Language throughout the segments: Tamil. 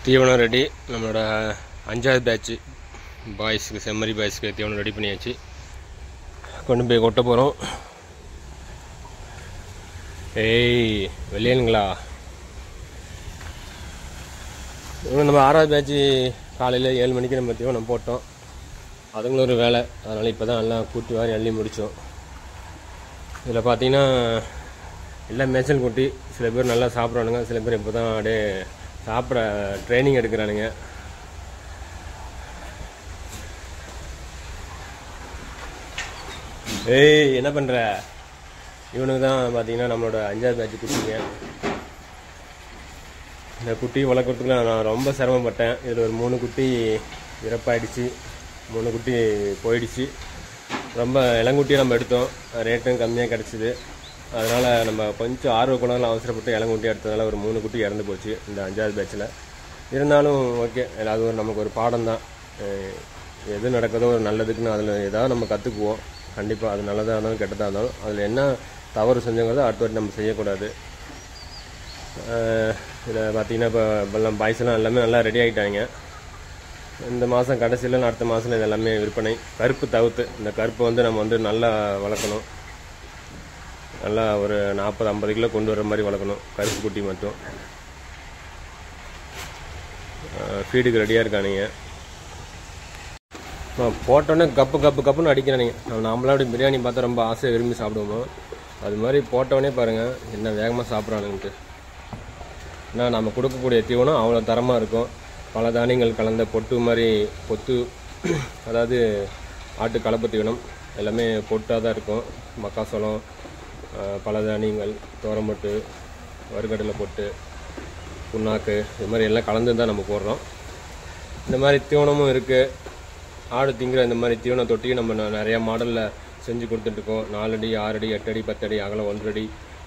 தீவனம் ரெடி. நம்மளோட 5வது பேட்ச் பாய்ஸுக்கு செம்மறி பாய்ஸுக்கு தீவனம் ரெடி பண்ணியாச்சு. கொண்டு போய் கொட்ட போகிறோம். ஏய் வெளியனுங்களா, நம்ம 6வது பேட்ச் காலையில் 7 மணிக்கு நம்ம தீவனம் போட்டோம். அதுங்களும் ஒரு வேலை, அதனால் இப்போ தான் எல்லாம் கூட்டி வாரி அள்ளி முடித்தோம். இதில் பார்த்தீங்கன்னா எல்லாம் மேய்ச்சல் குட்டி. சில பேர் நல்லா சாப்பிட்றானுங்க, சில பேர் இப்போ தான் அப்படியே சாப்பிட ட்ரைனிங் எடுக்கிறானுங்க. ஏய் என்ன பண்ணுற? இவனுக்கு தான் பார்த்தீங்கன்னா நம்மளோட 5வது பேட்ச் குட்டிங்க. இந்த குட்டி வளர்க்குறதுக்கு நான் ரொம்ப சிரமப்பட்டேன். இதில் ஒரு 3 குட்டி இறப்பாயிடுச்சு, 3 குட்டி போயிடுச்சு. ரொம்ப இளங்குட்டியை நம்ம எடுத்தோம், ரேட்டும் கம்மியாக கிடச்சிது. அதனால் நம்ம கொஞ்சம் ஆர்வக்குள்ள அவசரப்பட்டு இளங்குட்டி எடுத்ததுனால ஒரு 3 குட்டி இறந்து போச்சு இந்த 5வது பேட்சில். இருந்தாலும் ஓகே, அது ஒரு நமக்கு ஒரு பாடம் தான். எது நடக்குதோ ஒரு நல்லதுக்குன்னு அதில் ஏதாவது நம்ம கற்றுக்குவோம். கண்டிப்பாக அது நல்லதாக இருந்தாலும் கெட்டதாக இருந்தாலும் அதில் என்ன தவறு செஞ்சோங்கிறத அடுத்த வாட்டி நம்ம செய்யக்கூடாது. இதில் பார்த்திங்கன்னா இப்போல்லாம் பாய்ஸ்லாம் எல்லாமே நல்லா ரெடி ஆகிட்டாங்க. இந்த மாதம் கடைசியில் அடுத்த மாதம் இது எல்லாமே விற்பனை. கருப்பு தவிர்த்து இந்த கருப்பை வந்து நம்ம வந்து நல்லா வளர்க்கணும். நல்லா ஒரு 40-50 கிலோ கொண்டு வர மாதிரி வளர்க்கணும். கருப்பு குட்டி மட்டும் ஃபீடுக்கு ரெடியாக இருக்கானுங்க. போட்டோன்னே கப்புன்னு அடிக்கிறானுங்க. நம்மளாம் அப்படி பிரியாணி பார்த்தா ரொம்ப ஆசையாக விரும்பி சாப்பிடுவோம். அது மாதிரி போட்டோடனே பாருங்கள் என்ன வேகமாக சாப்பிட்றானுன்ட்டு. ஏன்னா நம்ம கொடுக்கக்கூடிய தீவனம் அவ்வளோ தரமாக இருக்கும். பல தானியங்கள் கலந்த பொட்டு மாதிரி பொத்து, அதாவது ஆட்டு கலப்பு தீவனம் எல்லாமே பொட்டாக தான் இருக்கும். மக்காசோளம், பல தானியங்கள், தோரம்பொட்டு, வறுகடலை பொட்டு, புண்ணாக்கு, இது மாதிரி எல்லாம் கலந்து தான் நம்ம போடுறோம். இந்த மாதிரி தீவனமும் இருக்குது. ஆடு திங்கிற இந்த மாதிரி தீவன தொட்டியும் நம்ம நிறையா மாடலில் செஞ்சு கொடுத்துட்ருக்கோம். 4 அடி, 6 அடி, 8 அடி, 10 அடி அகலம் 1 அடி.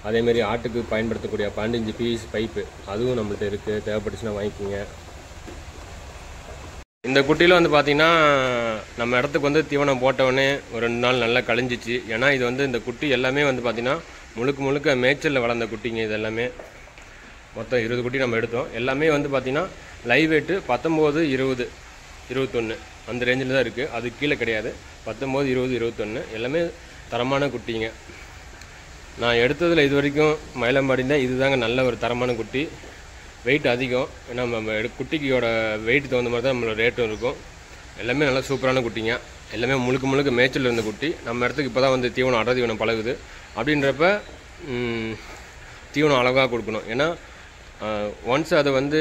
அதேமாரி ஆட்டுக்கு பயன்படுத்தக்கூடிய 15 பீஸ் பைப்பு அதுவும் நம்மள்ட்ட இருக்குது. தேவைப்பட்டுச்சுன்னா வாங்கிக்கோங்க. இந்த குட்டியில் வந்து பார்த்திங்கன்னா நம்ம இடத்துக்கு வந்து தீவனம் போட்டவுடனே ஒரு 2 நாள் நல்லா கழிஞ்சிச்சு. ஏன்னா இது வந்து இந்த குட்டி எல்லாமே வந்து பார்த்திங்கன்னா முழுக்க மேய்ச்சலில் வளர்ந்த குட்டிங்க. இது எல்லாமே மொத்தம் 20 குட்டி நம்ம எடுத்தோம். எல்லாமே வந்து பார்த்திங்கன்னா லைவ் வெயிட்டு 19, 20, 21 அந்த ரேஞ்சில் தான் இருக்குது. அது கீழே கிடையாது. 19, 20, 21 எல்லாமே தரமான குட்டிங்க. நான் எடுத்ததில் இது வரைக்கும் மயிலம்பாடி தான் இதுதாங்க நல்ல ஒரு தரமான குட்டி. வெயிட் அதிகம். ஏன்னா நம்ம குட்டிக்கோட வெயிட் தகுந்த மாதிரி தான் நம்மளோட ரேட்டும் இருக்கும். எல்லாமே நல்லா சூப்பரான குட்டிங்க. எல்லாமே முழுக்க மேய்ச்சல் இருந்த குட்டி. நம்ம இடத்துக்கு இப்போ தான் வந்து தீவனம் அடர் தீவனம் பழகுது. அப்படின்றப்ப தீவனம் அழகாக கொடுக்கணும். ஏன்னா ஒன்ஸ் அதை வந்து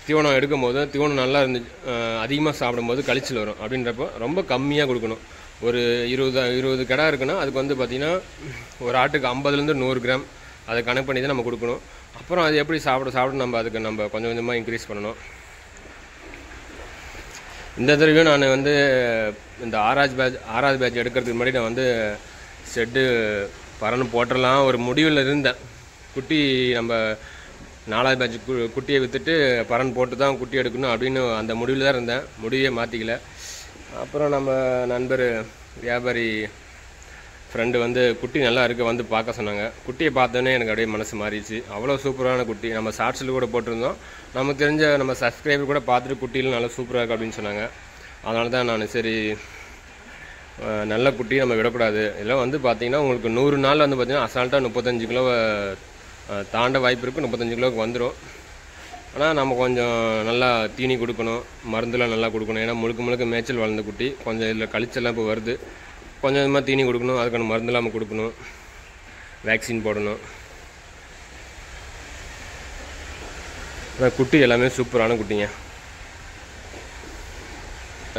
தீவனம் எடுக்கும்போது தீவனம் நல்லா அதிகமாக சாப்பிடும்போது கழிச்சல் வரும். அப்படின்றப்போ ரொம்ப கம்மியாக கொடுக்கணும். ஒரு 20 கிடா இருக்குன்னா அதுக்கு வந்து பார்த்திங்கன்னா ஒரு ஆட்டுக்கு 50லேருந்து 100 கிராம் அதை கணக்கு பண்ணி தான் நம்ம கொடுக்கணும். அப்புறம் அது எப்படி சாப்பிட நம்ம அதுக்கு நம்ம கொஞ்சம் கொஞ்சமாக இன்க்ரீஸ் பண்ணணும். இந்த தடவையும் நான் வந்து இந்த 6வது பேட்ச் எடுக்கிறதுக்கு முன்னாடி நான் வந்து ஷெட்டு பறன்னு போட்டுடலாம் ஒரு முடிவில் இருந்தேன். குட்டி நம்ம 4வது பேட்ச் குட்டியை விற்றுட்டு பறன் போட்டு தான் குட்டி எடுக்கணும் அப்படின்னு அந்த முடிவில் தான் இருந்தேன். முடிவே மாற்றிக்கல. அப்புறம் நம்ம நண்பர் வியாபாரி ஃப்ரெண்டு வந்து குட்டி நல்லா இருக்குது வந்து பார்க்க சொன்னாங்க. குட்டியை பார்த்தோன்னே எனக்கு அப்படியே மனசு மாறிடுச்சு. அவ்வளோ சூப்பரான குட்டி. நம்ம ஷார்ட்ஸில் கூட போட்டிருந்தோம். நமக்கு தெரிஞ்ச நம்ம சப்ஸ்கிரைபர் கூட பார்த்துட்டு குட்டியில் நல்லா சூப்பராக இருக்குது அப்படின்னு சொன்னாங்க. அதனால தான் நான் சரி நல்ல குட்டி நம்ம விடக்கூடாது. இதெல்லாம் வந்து பார்த்திங்கன்னா உங்களுக்கு 100 நாள் வந்து பார்த்திங்கன்னா அசால்ட்டாக 35 கிலோவை தாண்ட வாய்ப்பு இருக்குது. 35 கிலோவுக்கு வந்துடும். ஆனால் நம்ம கொஞ்சம் நல்லா தீனி கொடுக்கணும், மருந்துலாம் நல்லா கொடுக்கணும். ஏன்னா முழுக்க மேய்ச்சல் வளர்ந்த குட்டி. கொஞ்சம் இதில் கழிச்செல்லாம் இப்போ வருது. கொஞ்சம் கொஞ்சமாக தீனி கொடுக்கணும், அதுக்கான மருந்து இல்லாமல் கொடுக்கணும், வேக்சின் போடணும். குட்டி எல்லாமே சூப்பரான குட்டிங்க.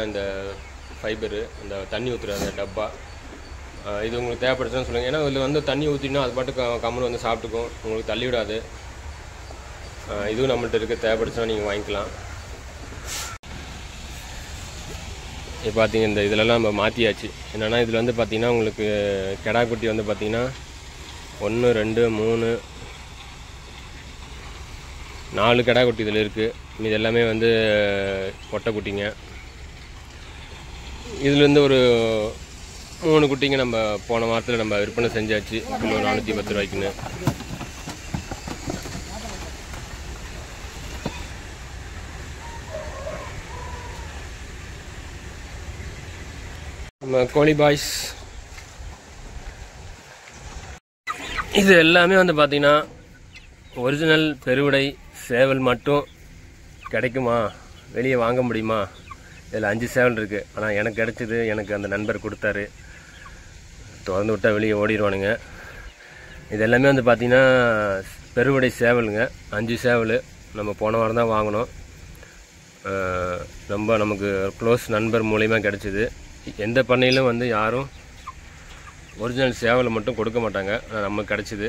இந்த ஃபைபரு, அந்த தண்ணி ஊற்றுற அந்த டப்பா, இது உங்களுக்கு தேவைப்படுச்சுன்னு சொல்லுங்கள். ஏன்னா இதில் வந்து தண்ணி ஊற்றினா அது பாட்டு கம்முன்னு வந்து சாப்பிட்டுக்கும், உங்களுக்கு தள்ளி விடாது. இதுவும் நம்மள்ட்ட இருக்குது. தேவைப்படுச்சுன்னா நீங்கள் வாங்கிக்கலாம். இப்போ பார்த்தீங்க இந்த இதிலெல்லாம் நம்ம மாற்றியாச்சு. என்னென்னா இதில் வந்து பார்த்திங்கன்னா உங்களுக்கு கெடா குட்டி வந்து பார்த்திங்கன்னா 1, 2, 3, 4 கெடா குட்டி இதில் இருக்குது. இது எல்லாமே வந்து பொட்டை குட்டிங்க. இதுலேருந்து ஒரு 3 குட்டிங்க நம்ம போன வாரத்தில் நம்ம விற்பனை செஞ்சாச்சு. கிலோ 410 ரூபாய்க்குன்னு. நம்ம கோழி பாய்ஸ். இது எல்லாமே வந்து பார்த்திங்கன்னா ஒரிஜினல் பெருவிடை சேவல் மட்டும் கிடைக்குமா, வெளியே வாங்க முடியுமா? இதில் 5 சேவல் இருக்குது. ஆனால் எனக்கு கிடச்சிது, எனக்கு அந்த நண்பர் கொடுத்தாரு. திறந்து விட்டால் வெளியே ஓடிடுவானுங்க. இது எல்லாமே வந்து பார்த்திங்கன்னா பெருவிடை சேவலுங்க. 5 சேவல் நம்ம போன வாரம் தான் வாங்கினோம். நமக்கு க்ளோஸ் நண்பர் மூலிமா கிடச்சிது. எந்த பண்ணையிலும் வந்து யாரும் ஒரிஜினல் சேவலை மட்டும் கொடுக்க மாட்டாங்க. ஆனால் நமக்கு கிடச்சிது.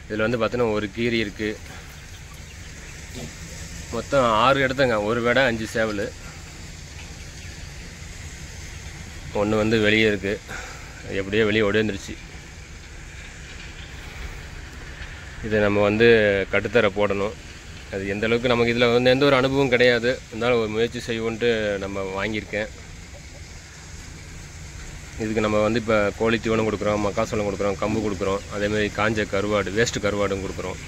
இதில் வந்து பார்த்தீங்கன்னா ஒரு கீரி இருக்குது. மொத்தம் 6 எடுத்தங்க. ஒரு வேடை 5 சேவல். ஒன்று வந்து வெளியே இருக்குது, எப்படியோ வெளியே ஓடிந்துருச்சு. இதை நம்ம வந்து கட்டுத்தர போடணும். அது எந்த அளவுக்கு நமக்கு இதில் வந்து எந்த ஒரு அனுபவம் கிடையாது, இருந்தாலும் ஒரு முயற்சி செய்வோன்ட்டு நம்ம வாங்கியிருக்கேன். இதுக்கு நம்ம வந்து இப்போ கோழி தீவனம் கொடுக்குறோம், மக்காசோளம் கொடுக்குறோம், கம்பு கொடுக்குறோம், அதேமாதிரி காஞ்ச கருவாடு, வேஸ்ட்டு கருவாடும் கொடுக்குறோம்.